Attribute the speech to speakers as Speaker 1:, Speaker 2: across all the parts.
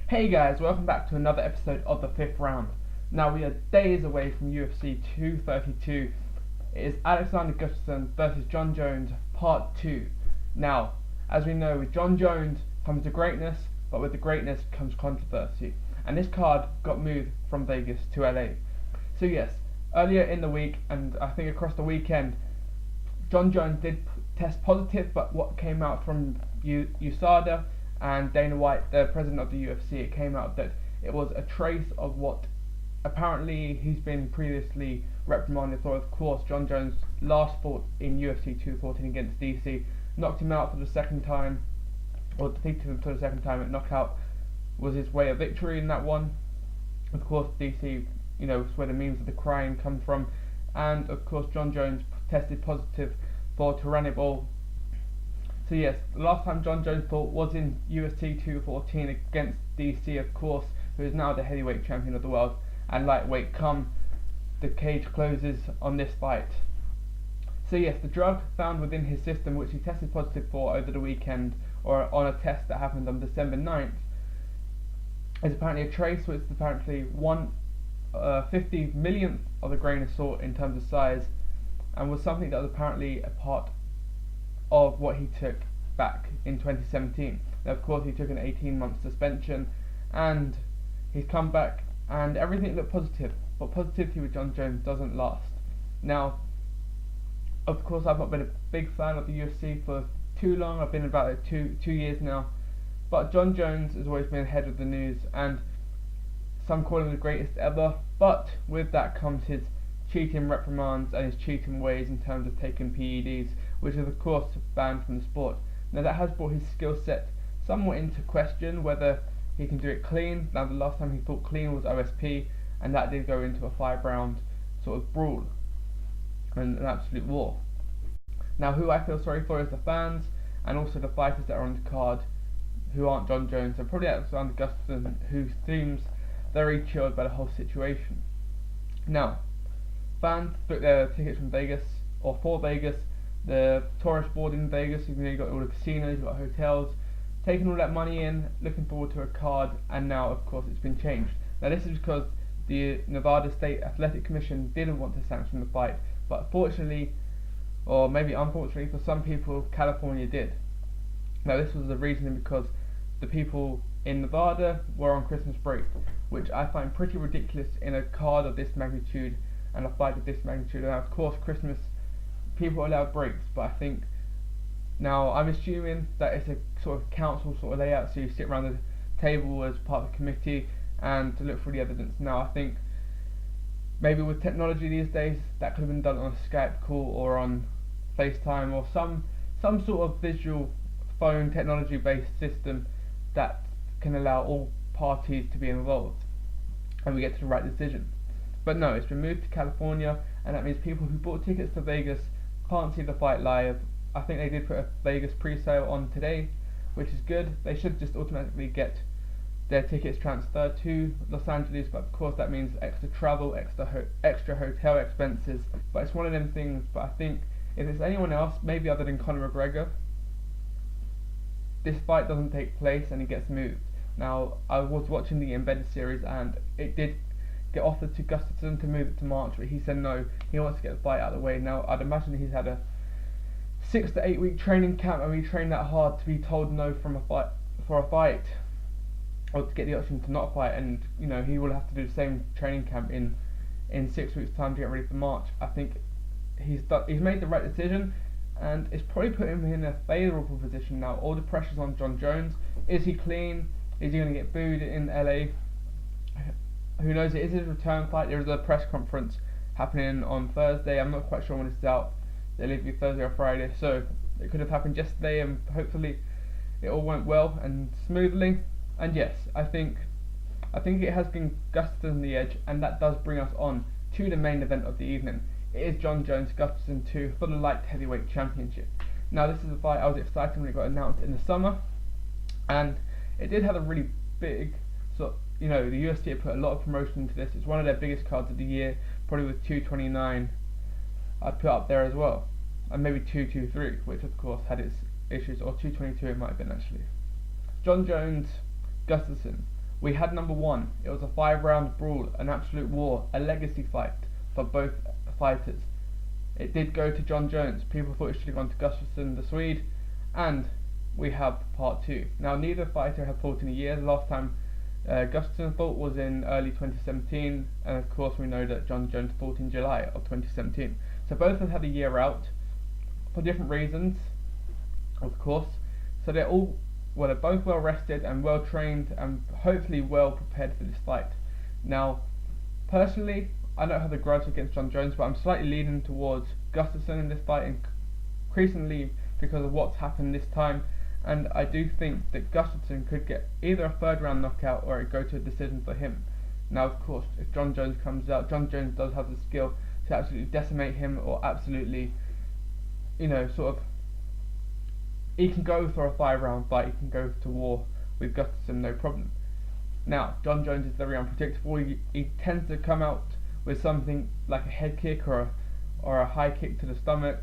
Speaker 1: Hey guys, welcome back to another episode of the 5th round. Now we are days away from UFC 232. It is Alexander Gustafsson versus John Jones part 2. Now, as we know, with John Jones comes the greatness, but with the greatness comes controversy. And this card got moved from Vegas to LA. So yes, earlier in the week, and I think across the weekend, John Jones did test positive, but what came out from USADA and Dana White, the president of the UFC, it came out that it was a trace of what apparently he's been previously reprimanded for. Of course, John Jones last fought in UFC 214 against DC, knocked him out for the second time, or defeated him for the second time at knockout, was his way of victory in that one. Of course, DC, is where the memes of the crying come from, and of course John Jones tested positive for Turinabol. So yes, the last time John Jones fought was in UFC 214 against DC, of course, who is now the heavyweight champion of the world, and lightweight come the cage closes on this fight. So yes, the drug found within his system, which he tested positive for over the weekend, or on a test that happened on December 9th, is apparently a trace which is apparently 1/50 millionth of a grain of salt in terms of size, and was something that was apparently a part of what he took back in 2017. Now, of course, he took an 18-month suspension, and he's come back, and everything looked positive. But positivity with John Jones doesn't last. Now, of course, I've not been a big fan of the UFC for too long. I've been about it two years now. But John Jones has always been ahead of the news, and some call him the greatest ever. But with that comes his cheating reprimands and his cheating ways in terms of taking PEDs, which is of course banned from the sport. Now that has brought his skill set somewhat into question, whether he can do it clean. Now the last time he fought clean was OSP, and that did go into a 5-round sort of brawl and an absolute war. Now who I feel sorry for is the fans, and also the fighters that are on the card who aren't John Jones, and probably Alexander Gustafsson, who seems very chilled by the whole situation. Now, fans book their tickets from Vegas, or for Vegas, the tourist board in Vegas. You've got all the casinos, you've got hotels, taking all that money in, looking forward to a card, and now of course it's been changed. Now this is because the Nevada State Athletic Commission didn't want to sanction the fight, but fortunately, or maybe unfortunately for some people, California did. Now this was the reason because the people in Nevada were on Christmas break, which I find pretty ridiculous in a card of this magnitude and a fight of this magnitude. And of course Christmas, people are allowed breaks, but I think, now I'm assuming that it's a sort of council sort of layout, so you sit around the table as part of the committee and to look through the evidence. Now I think maybe with technology these days that could have been done on a Skype call or on FaceTime or some sort of visual phone technology based system that can allow all parties to be involved and we get to the right decision. But no, it's been moved to California, and that means people who bought tickets to Vegas can't see the fight live. I think they did put a Vegas pre-sale on today, which is good. They should just automatically get their tickets transferred to Los Angeles, but of course that means extra travel, extra hotel expenses. But it's one of them things. But I think if it's anyone else, maybe other than Conor McGregor, this fight doesn't take place and it gets moved. Now I was watching the Embedded series, and it did get offered to Gustafsson to move it to March, but he said no, he wants to get the fight out of the way. Now I'd imagine he's had a 6 to 8 week training camp, and we trained that hard to be told no from for a fight, or to get the option to not fight, and he will have to do the same training camp in 6 weeks time to get ready for March. I think he's made the right decision, and it's probably put him in a favourable position now. All the pressure's on John Jones. Is he clean? Is he going to get booed in LA? Who knows? It is his return fight. There is a press conference happening on Thursday. I'm not quite sure when it's out. They'll either be Thursday or Friday, so it could have happened yesterday, and hopefully it all went well and smoothly. And yes, I think it has been Gustafsson the edge, and that does bring us on to the main event of the evening. It is John Jones Gustafsson 2 for the light heavyweight championship. Now this is a fight I was excited when it got announced in the summer, and it did have a really big the UFC have put a lot of promotion into this. It's one of their biggest cards of the year, probably with 229 I'd put up there as well, and maybe 223, which of course had its issues, or 222 it might have been actually. John Jones Gustafsson. We had number one. It was a 5-round brawl, an absolute war, a legacy fight for both fighters. It did go to Jon Jones. People thought it should have gone to Gustafsson, the Swede, and we have part two. Now, neither fighter have fought in a year. The last time Gustafsson fought was in early 2017, and of course we know that Jon Jones fought in July of 2017. So both have had a year out for different reasons, of course. So they're both well rested and well trained and hopefully well prepared for this fight. Now, personally, I don't have a grudge against Jon Jones, but I'm slightly leaning towards Gustafsson in this fight, increasingly because of what's happened this time. And I do think that Gustafsson could get either a 3rd-round knockout or it go to a decision for him. Now, of course, if Jon Jones comes out, Jon Jones does have the skill to absolutely decimate him, or absolutely, he can go for a 5-round fight. He can go to war with Gustafsson, no problem. Now, Jon Jones is very unpredictable. He tends to come out with something like a head kick or a high kick to the stomach.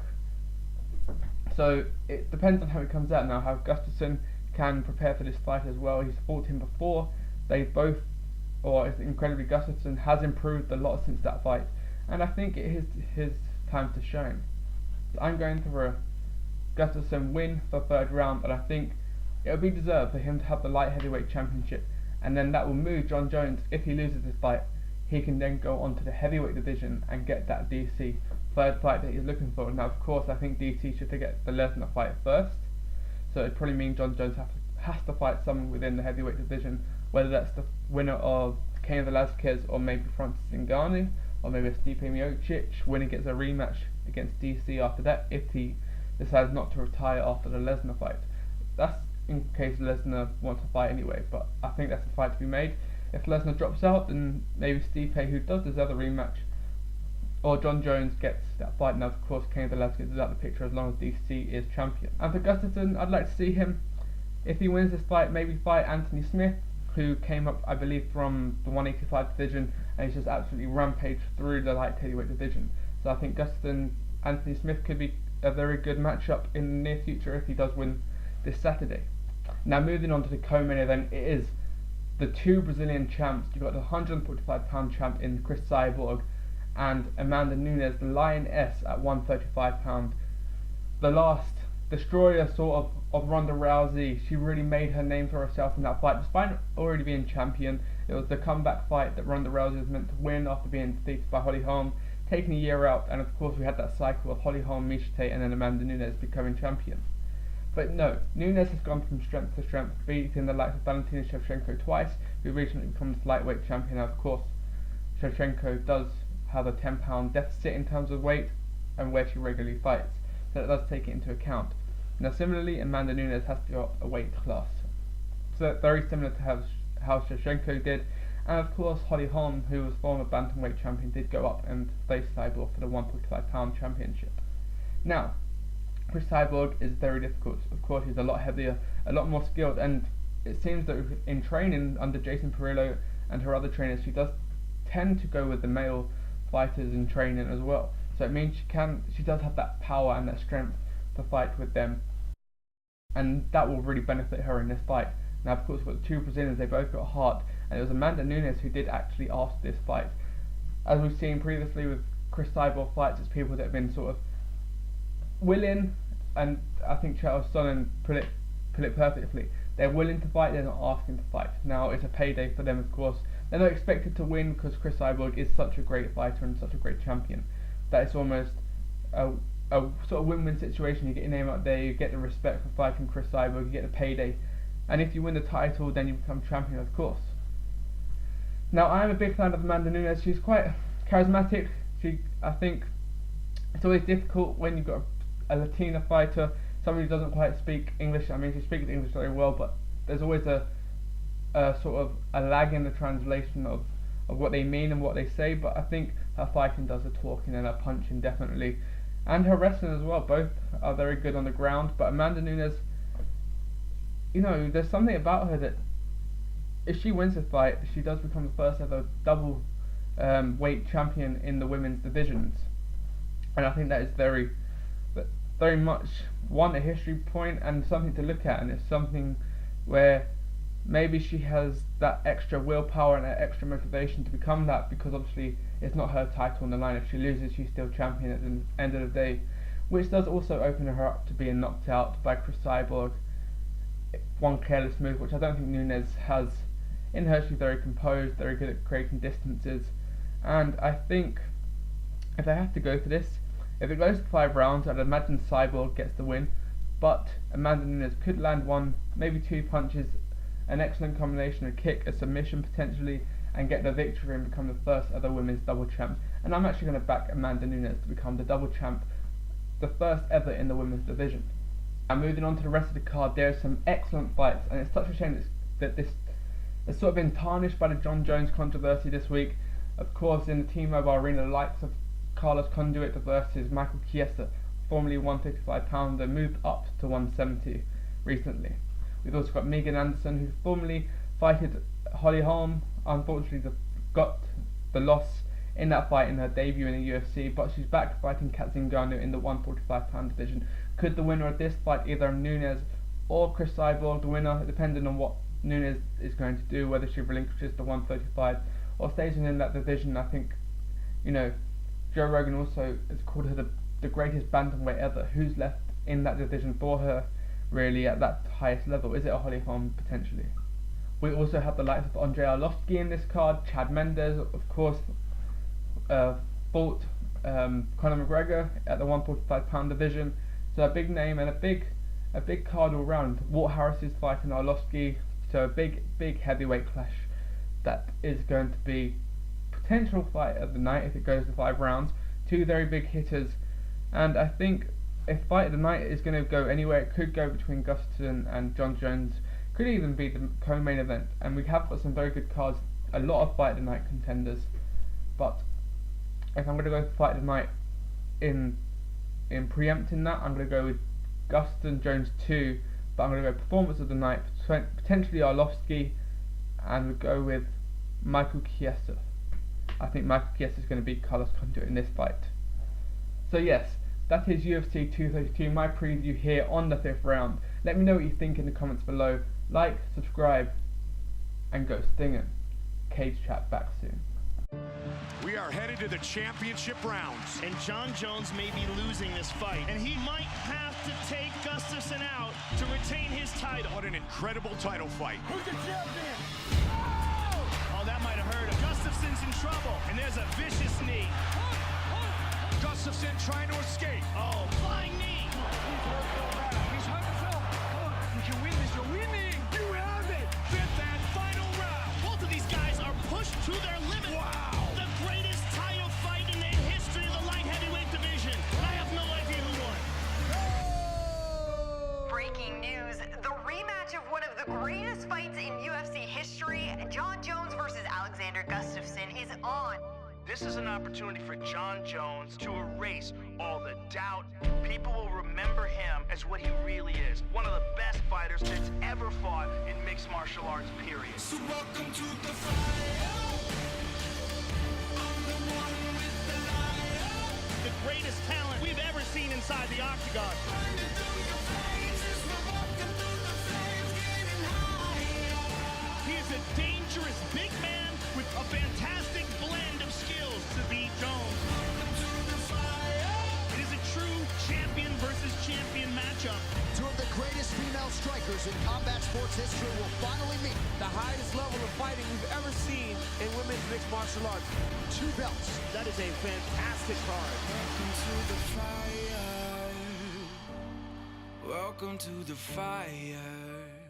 Speaker 1: So it depends on how it comes out. Now, how Gustafsson can prepare for this fight as well. He's fought him before. Incredibly, Gustafsson has improved a lot since that fight, and I think it is his time to shine. I'm going for a Gustafsson win for 3rd round, and I think it would be deserved for him to have the light heavyweight championship, and then that will move Jon Jones. If he loses this fight, he can then go on to the heavyweight division and get that DC 3rd fight that he's looking for. Now, of course, I think DC should get the Lesnar fight first, so it probably means Jon Jones has to fight someone within the heavyweight division, whether that's the winner of Cain Velasquez or maybe Francis Ngannou, or maybe Stipe Miocic. Winner gets a rematch against DC after that if he decides not to retire after the Lesnar fight. That's in case Lesnar wants to fight anyway, but I think that's a fight to be made. If Lesnar drops out, then maybe Stipe, who does deserve a rematch, or Jon Jones gets that fight. Now, of course, Cain Velasquez is out of the picture as long as DC is champion. And for Gustafsson, I'd like to see him, if he wins this fight, maybe fight Anthony Smith, who came up, I believe, from the 185 division, and he's just absolutely rampaged through the light heavyweight division. So I think Gustafsson, Anthony Smith could be a very good matchup in the near future if he does win this Saturday. Now, moving on to the co-main event, it is the two Brazilian champs. You've got the 145-pound champ in CRIS CYBORG and Amanda Nunes, the Lioness, at 135-pound. The last destroyer sort of Ronda Rousey. She really made her name for herself in that fight, despite already being champion. It was the comeback fight that Ronda Rousey was meant to win after being defeated by Holly Holm, taking a year out, and of course we had that cycle of Holly Holm, Miesha Tate, and then Amanda Nunes becoming champion. But no, Nunes has gone from strength to strength, beating the likes of Valentina Shevchenko twice, who recently becomes lightweight champion. Of course, Shevchenko does have a 10-pound deficit in terms of weight and where she regularly fights, so that does take it into account. Now, similarly, Amanda Nunes has to go up a weight class, so very similar to how Shevchenko did. And of course, Holly Holm, who was former bantamweight champion, did go up and face Cyborg for the 145-pound championship. Now, CRIS CYBORG is very difficult. Of course, he's a lot heavier, a lot more skilled, and it seems that in training under Jason Perillo and her other trainers, she does tend to go with the male fighters in training as well. So it means she does have that power and that strength to fight with them, and that will really benefit her in this fight. Now, of course, we've got the two Brazilians. They both got heart, and it was Amanda Nunes who did actually ask this fight. As we've seen previously with CRIS CYBORG fights, it's people that have been sort of willing, and I think Charles Sonnen put it perfectly. They're willing to fight, they're not asking to fight. Now, it's a payday for them, of course. They're not expected to win because CRIS CYBORG is such a great fighter and such a great champion that it's almost a sort of win-win situation. You get your name out there, you get the respect for fighting CRIS CYBORG, you get the payday, and if you win the title, then you become champion, of course. Now, I am a big fan of Amanda Nunes. She's quite charismatic. I think it's always difficult when you've got a Latina fighter, someone who doesn't quite speak English. I mean, she speaks English very well, but there's always a sort of a lag in the translation of what they mean and what they say. But I think her fighting does the talking, and her punching definitely, and her wrestling as well. Both are very good on the ground. But Amanda Nunes, there's something about her that if she wins this fight, she does become the first ever double weight champion in the women's divisions, and I think that is very much a history point and something to look at, and it's something where maybe she has that extra willpower and that extra motivation to become that, because obviously it's not her title on the line. If she loses, she's still champion at the end of the day, which does also open her up to being knocked out by CRIS CYBORG. One careless move, which I don't think Nunes has in her. She's very composed, very good at creating distances, and I think if they have to go for this, if it goes to 5 rounds, I'd imagine CYBORG gets the win, but Amanda Nunes could land 1, maybe 2 punches, an excellent combination, a kick, a submission potentially, and get the victory and become the first ever women's double champ. And I'm actually going to back Amanda Nunes to become the double champ, the first ever in the women's division. And moving on to the rest of the card, there are some excellent fights, and it's such a shame that this has sort of been tarnished by the Jon Jones controversy this week. Of course, in the T-Mobile Arena, the likes of Carlos Conduit versus Michael Chiesa, formerly 155 pounder, moved up to 170 recently. We've also got Megan Anderson, who formerly fighted Holly Holm. Unfortunately, got the loss in that fight in her debut in the UFC, but she's back fighting Kat Zingano in the 145 pound division. Could the winner of this fight either Nunes or CRIS CYBORG, the winner, depending on what Nunes is going to do, whether she relinquishes the 135 or stays in that division. I think, Joe Rogan also has called her the greatest bantamweight ever. Who's left in that division for her, really, at that highest level? Is it a Holly Holm, potentially? We also have the likes of Andrei Arlovski in this card. Chad Mendes, of course, fought Conor McGregor at the 145 pound division. So a big name and a big card all round. Walt Harris is fighting Arlovski, so a big heavyweight clash that is going to be potential fight of the night if it goes to 5 rounds. 2 very big hitters, and I think if fight of the night is going to go anywhere, it could go between Gustafsson and Jon Jones. Could even be the co-main event, and we have got some very good cards, a lot of fight of the night contenders. But if I'm going to go for fight of the night in preempting that, I'm going to go with Gustafsson Jones 2, but I'm going to go performance of the night, potentially Arlovski, and we'll go with Michael Chiesa. I think Michael Chiesa is going to beat Carlos Conduit in this fight. So yes, that is UFC 232, my preview here on the 5th round. Let me know what you think in the comments below. Like, subscribe, and go stinging. CageChat back soon.
Speaker 2: We are headed to the championship rounds.
Speaker 3: And Jon Jones may be losing this fight. And he might have to take Gustafsson out to retain his title.
Speaker 2: What an incredible title fight.
Speaker 3: Who's the champion? Oh, that might have hurt him. Gustafsson's in trouble. And there's a vicious knee.
Speaker 2: Gustafsson trying to escape.
Speaker 3: Oh, flying knee.
Speaker 2: He's hurt himself. You can win this. You're winning. You have it. 5th and final round.
Speaker 3: Both of these guys are pushed to their limit.
Speaker 2: Wow.
Speaker 3: The greatest title fight in the history of the light heavyweight division. I have no idea who won.
Speaker 4: Breaking news, the rematch of one of the greatest fights in UFC history, Jon Jones versus Alexander Gustafsson, is on.
Speaker 3: This is an opportunity for Jon Jones to erase all the doubt. People will remember him as what he really is. One of the best fighters that's ever fought in mixed martial arts, period.
Speaker 5: So welcome to the fire. I'm the one with the light.
Speaker 3: The greatest talent we've ever seen inside the octagon.
Speaker 5: Burning through your phases, we're walking through the flames, getting higher.
Speaker 3: He is a dangerous big man with a fantastic blend of skills to beat Jones.
Speaker 5: Welcome to the fire.
Speaker 3: It is a true champion versus champion matchup.
Speaker 6: 2 of the greatest female strikers in combat sports history will finally meet.
Speaker 7: The highest level of fighting we've ever seen in women's mixed martial arts.
Speaker 6: 2 belts.
Speaker 3: That is a fantastic card.
Speaker 5: Welcome to the fire. Welcome to the fire.